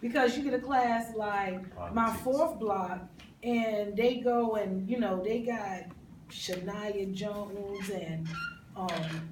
because you get a class like my Politics. fourth block, and they go and they got Shania Jones and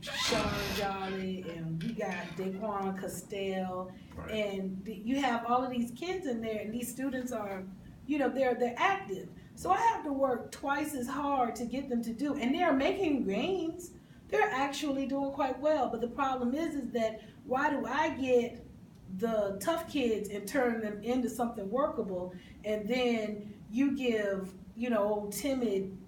Sean Jolly, and we got Daquan Castell, Right. and you have all of these kids in there, and these students are, they're active. So I have to work twice as hard to get them to do, and they're making gains. They're actually doing quite well. But the problem is that why do I get the tough kids and turn them into something workable, and then you give, old timid,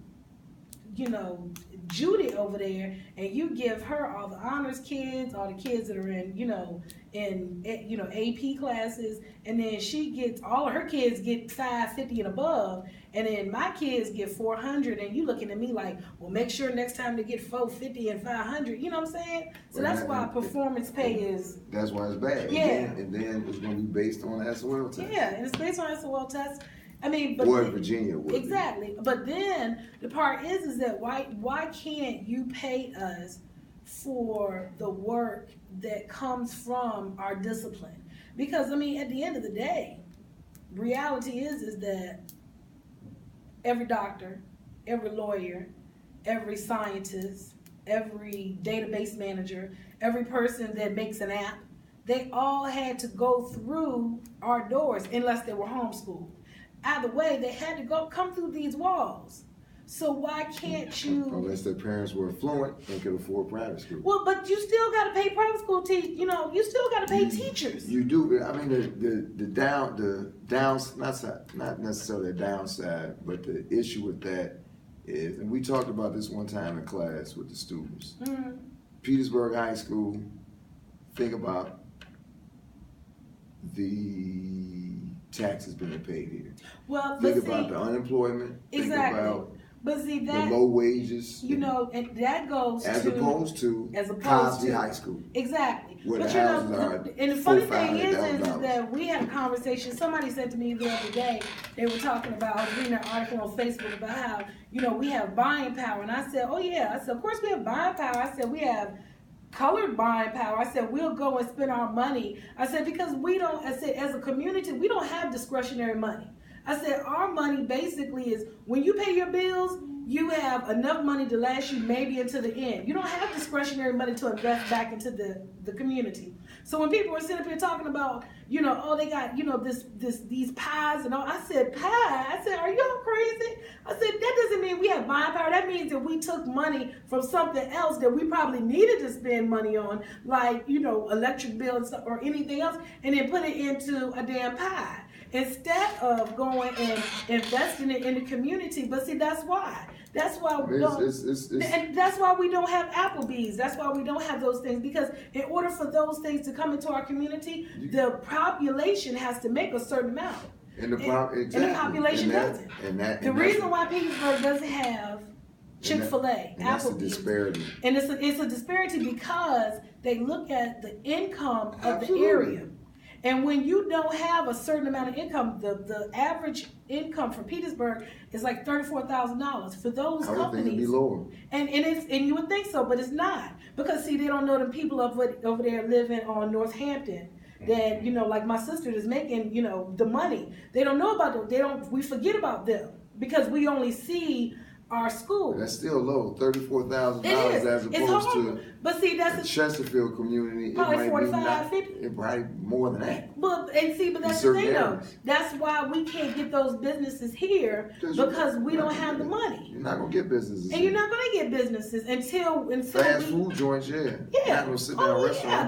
Judy over there, and you give her all the honors kids, all the kids that are in AP classes, and then she gets all of her kids get 550 and above, and then my kids get 400, and you looking at me like, well, make sure next time they get 450 and 500. You know what I'm saying? So that's why performance pay is. That's why it's bad. Yeah. And then it's going to be based on SOL test. Yeah, and it's based on SOL tests. I mean, but or in Virginia would exactly. Be. But then the part is that why can't you pay us for the work that comes from our discipline? Because I mean, at the end of the day, reality is that every doctor, every lawyer, every scientist, every database manager, every person that makes an app, they all had to go through our doors unless they were homeschooled. Either way, they had to come through these walls. So why can't you? Unless their parents were affluent and could afford private school. Well, but you still got to pay private school you still got to pay teachers. You do. I mean, the downs, not necessarily a downside, but the issue with that is, and we talked about this one time in class with the students. Mm-hmm. Petersburg High School. Think about the taxes being paid here. Well, think about the unemployment. Exactly. Think about but see that the low wages. And that goes as opposed to Cosby High School. Exactly. Where but the houses are and the funny thing is $4,500. that we had a conversation. Somebody said to me the other day, they were talking about, I was reading an article on Facebook about how, we have buying power. And I said, oh yeah. I said, of course we have buying power. I said, we have colored buying power. I said, we'll go and spend our money. I said, because as a community, we don't have discretionary money. I said, our money basically is when you pay your bills, you have enough money to last you maybe until the end. You don't have discretionary money to invest back into the community. So when people were sitting up here talking about, they got, these pies and all, I said, pie? I said, are y'all crazy? I said, that doesn't mean we have buying power. That means that we took money from something else that we probably needed to spend money on, like, electric bill and stuff or anything else, and then put it into a damn pie instead of going and investing it in the community. But see, that's why. That's why we don't, and that's why we don't have Applebee's. That's why we don't have those things, because in order for those things to come into our community, the population has to make a certain amount. And the population doesn't. The reason why Petersburg doesn't have Chick-fil-A, Applebee's, that's a disparity. And it's a disparity because they look at the income of Absolutely. the area. And when you don't have a certain amount of income, the average income for Petersburg is like $34,000 for those companies. I would think it'd be lower. And you would think so, but it's not, because see, they don't know the people over there living on Northampton that like my sister is making the money. They don't know about them. We forget about them because we only see our school. That's still low, $34,000 as opposed to. But see, that's the Chesterfield community. Probably 45, 50. It probably more than that. But that's the thing though. That's why we can't get those businesses here because we don't have the money. You're not gonna get businesses. And you're not gonna get businesses until fast food joints, yeah. Yeah. Not gonna sit down restaurants. Yeah,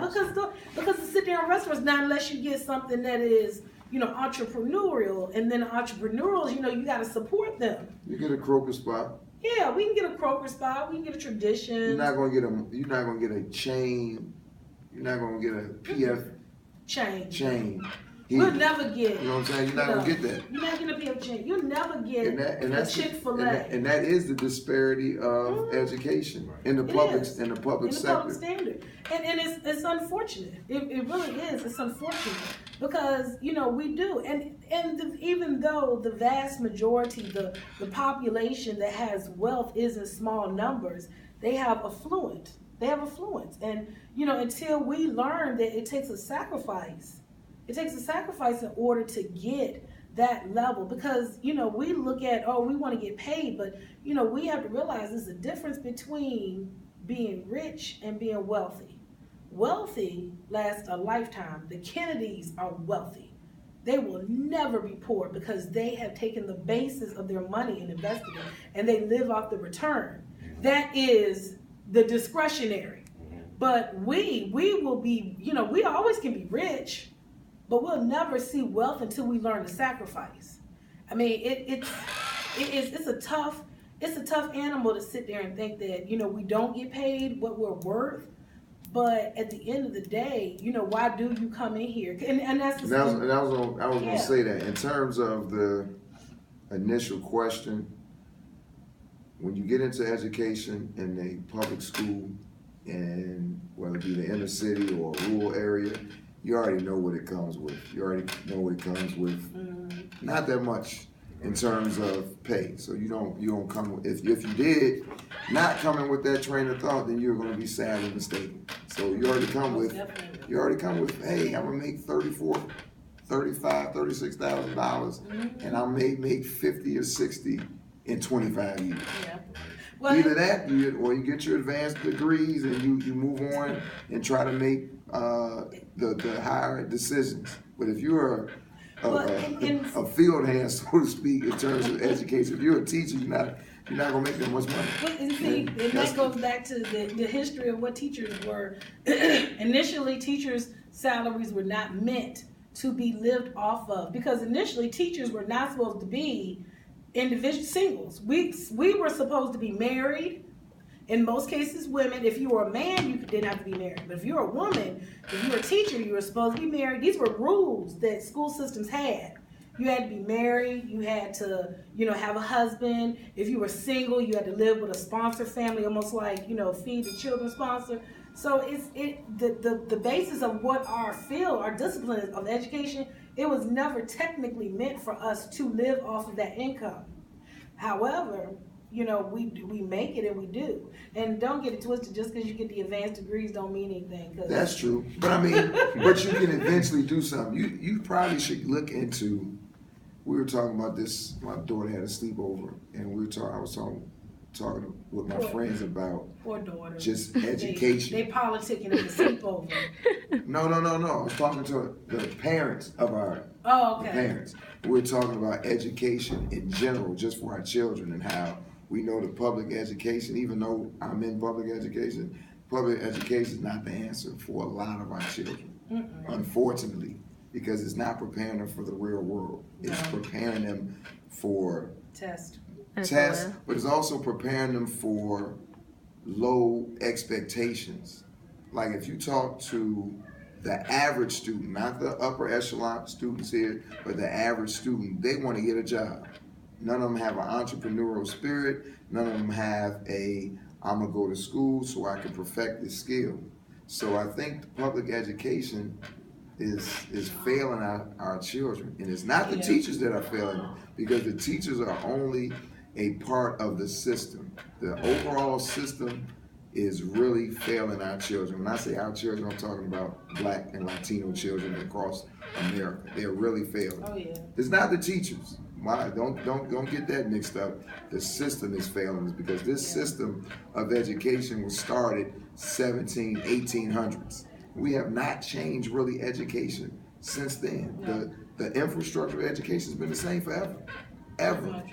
because the sit down restaurants, not unless you get something that is entrepreneurial, and then entrepreneurs, you got to support them. You get a Kroger spot. Yeah, we can get a Kroger spot. We can get a Tradition. You're not gonna get a chain. You're not gonna get a PF chain. We'll never get. You know what I'm saying? You're not gonna get that. You're not gonna be a chain. You'll never get a Chick-fil-A. And that is the disparity of education in the public sector. In the public standard. And it's unfortunate. It really is. It's unfortunate because we do. And even though the vast majority, the population that has wealth is in small numbers, they have affluence. And until we learn that it takes a sacrifice It takes a sacrifice in order to get that level, because we look at, oh, we want to get paid, but we have to realize there's a difference between being rich and being wealthy. Wealthy lasts a lifetime. The Kennedys are wealthy. They will never be poor because they have taken the basis of their money and invested it, and they live off the return. That is the discretionary. But we will be, we always can be rich, but we'll never see wealth until we learn to sacrifice. I mean, it's a tough animal to sit there and think that, we don't get paid what we're worth. But at the end of the day, why do you come in here? And that's the thing. I was going to say that in terms of the initial question, when you get into education in a public school, and whether it be the inner city or a rural area, you already know what it comes with. You already know what it comes with. Not that much in terms of pay. So you don't come, if you did not come in with that train of thought, then you're going to be sadly mistaken. So you already come with, hey, I'm going to make $34,000, $35,000, $36,000, and I may make 50 or 60 in 25 years. Yeah. Well, either that, or you get your advanced degrees and you move on and try to make the higher decisions. But if you're a field hand, so to speak, in terms of education, if you're a teacher, you're not gonna make that much money. But and that goes back to the history of what teachers were. Initially, teachers' salaries were not meant to be lived off of, because initially teachers were not supposed to be individual singles. We were supposed to be married. In most cases, women. If you were a man, you didn't have to be married. But if you're a woman, if you were a teacher, you were supposed to be married. These were rules that school systems had. You had to be married. You had to, have a husband. If you were single, you had to live with a sponsor family, almost like, feed the children sponsor. So the basis of what our field, our discipline of education, it was never technically meant for us to live off of that income. However, we make it, and we do. And don't get it twisted, just because you get the advanced degrees don't mean anything. That's true. But I mean, but you can eventually do something. You probably should look into, we were talking about this, my daughter had a sleepover, and I was talking with my friends about just education. They politicking in the sleepover. No. I was talking to the parents of our parents. We're talking about education in general, just for our children, and how we know the public education, even though I'm in public education is not the answer for a lot of our children, unfortunately, because it's not preparing them for the real world. It's preparing them for tests, but it's also preparing them for low expectations. Like if you talk to the average student, not the upper echelon students here, but the average student, they want to get a job. None of them have an entrepreneurial spirit. None of them have I'm going to go to school so I can perfect this skill. So I think public education is failing our children. And it's not the teachers that are failing them, because the teachers are only a part of the system. The overall system is really failing our children. When I say our children, I'm talking about Black and Latino children across America. They're really failing. Oh, yeah. It's not the teachers. Why? Don't get that mixed up. The system is failing us, because this system of education was started 1800s. We have not changed really education since then. No. The infrastructure of education has been the same forever. Ever.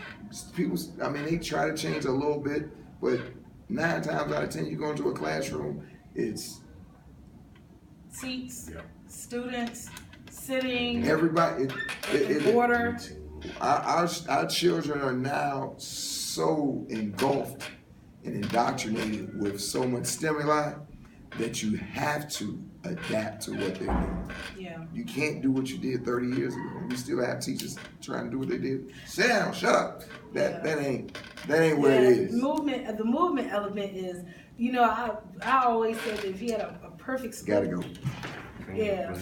People, they try to change a little bit, but 9 times out of 10, you go into a classroom, it's seats, students, sitting, everybody. Order. Our children are now so engulfed and indoctrinated with so much stimuli that you have to adapt to what they're doing. Yeah. You can't do what you did 30 years ago. We still have teachers trying to do what they did. Sit down, shut up. That ain't what it is. The movement element is, I always said that if you had a perfect school. Gotta go. Yeah.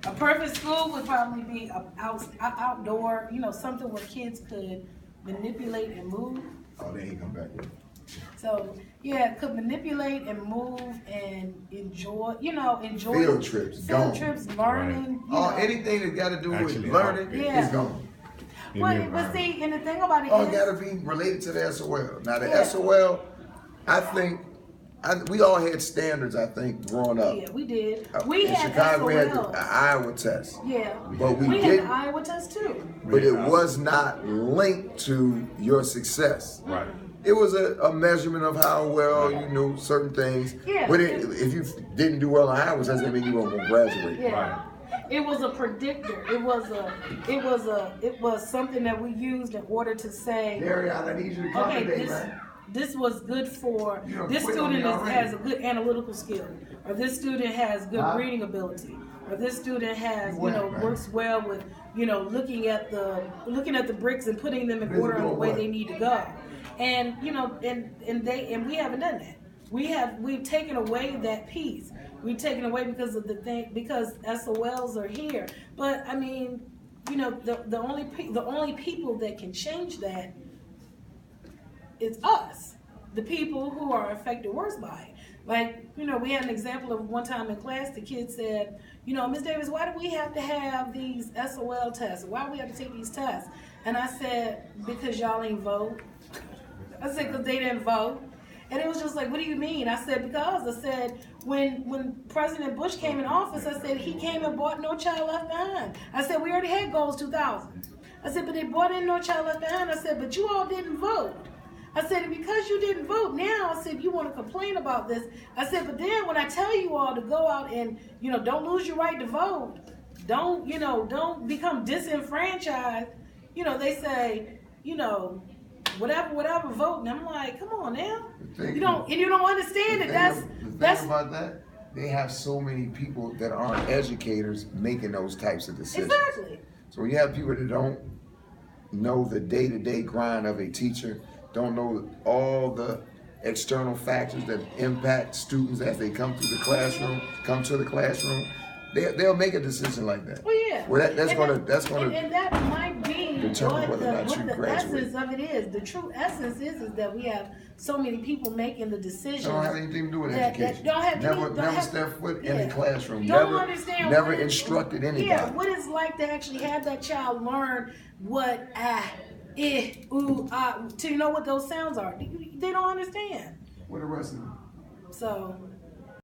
A perfect school would probably be outdoor, something where kids could manipulate and move. Oh, they ain't come back yet. So yeah, could manipulate and move and enjoy, enjoy field trips, learning. Right. Anything that got to do with learning is gone. But see, and the thing about it is, got to be related to the SOL. Now the SOL, I think. We all had standards, I think, growing up. Yeah, we did. We in had Chicago, SOLs. we had the Iowa test. Yeah. But we had the Iowa test too. But it was not linked to your success. Right. It was a measurement of how well you knew certain things. Yeah. But if you didn't do well in Iowa, that doesn't mean you weren't going to graduate. Yeah. Right. It was a predictor. It was something that we used in order to say. Gary, I need you to come today, man. This was good for this student has a good analytical skill, or this student has good reading ability, or this student has works well with looking at the bricks and putting them in order in the way they need to go, and and we haven't done that. We've taken away that piece. We've taken away because SOLs are here. But I mean, the only people that can change that. It's us, the people who are affected worse by it. Like, we had an example of one time in class, the kid said, Ms. Davis, why do we have to have these SOL tests? Why do we have to take these tests? And I said, because y'all ain't vote. I said, because they didn't vote. And it was just like, what do you mean? I said, because I said, when President Bush came in office, I said, he came and bought No Child Left Behind. I said, we already had Goals 2000. I said, but they brought in No Child Left Behind. I said, but you all didn't vote. I said, because you didn't vote now, I said, you want to complain about this. I said, but then when I tell you all to go out and, don't lose your right to vote, don't become disenfranchised, they say, whatever vote. And I'm like, come on now. You don't understand it. The thing about that, they have so many people that aren't educators making those types of decisions. Exactly. So when you have people that don't know the day-to-day grind of a teacher, don't know all the external factors that impact students as they come to the classroom, they'll make a decision like that. Well, yeah. Well, that's gonna and that might be determine whether or not you graduate. Essence of it is. The true essence is that we have so many people making the decisions. Don't have anything to do with education. Never step foot in the classroom. Never instructed anybody. Yeah, what it's like to actually have that child learn what to know what those sounds are. They don't understand. What the rest of them? So